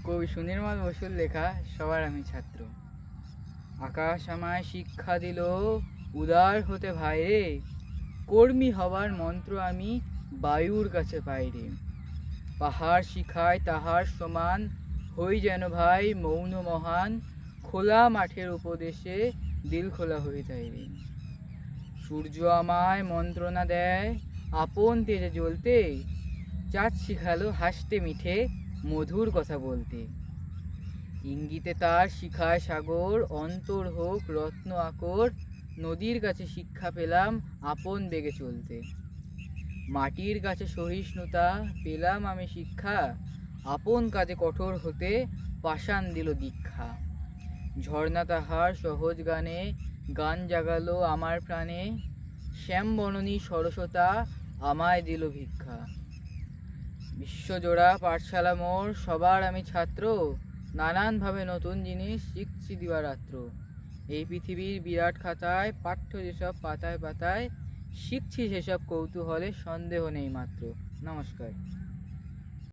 কবি সুনির্মল বসুর লেখা সবার আমি ছাত্র। আকাশ আমায় শিক্ষা দিল উদার হতে ভাইরে, কর্মী হবার মন্ত্র আমি বায়ুর কাছে পাইরে। পাহাড় শিখায় তাহার সমান, হই যেন ভাই মৌন মহান, খোলা মাঠের উপদেশে দিল খোলা হই তাইরে। সূর্য আমায় মন্ত্রণা দেয় আপন তেজে জ্বলতে, চাঁদ শিখালো হাসতে মিঠে মধুর কথা বলতে। ইঙ্গিতে তার শিখায় সাগর, অন্তর হোক রত্ন আকর, নদীর কাছে শিক্ষা পেলাম আপন বেগে চলতে। মাটির কাছে সহিষ্ণুতা পেলাম আমি শিক্ষা, আপন কাজে কঠোর হতে পাষাণ দিল দীক্ষা। ঝর্ণা তাহার সহজ গানে গান জাগালো আমার প্রাণে, শ্যামবননী সরসতা আমায় দিল ভিক্ষা। বিশ্বজোড়া পাঠশালা মোর, সবার আমি ছাত্র, নানানভাবে নতুন জিনিস শিখছি দিবারাত্র। এই পৃথিবীর বিরাট খাতায় পাঠ্য যেসব পাতায় পাতায়, শিখছি সেসব কৌতূহলে সন্দেহ নেই মাত্র। নমস্কার।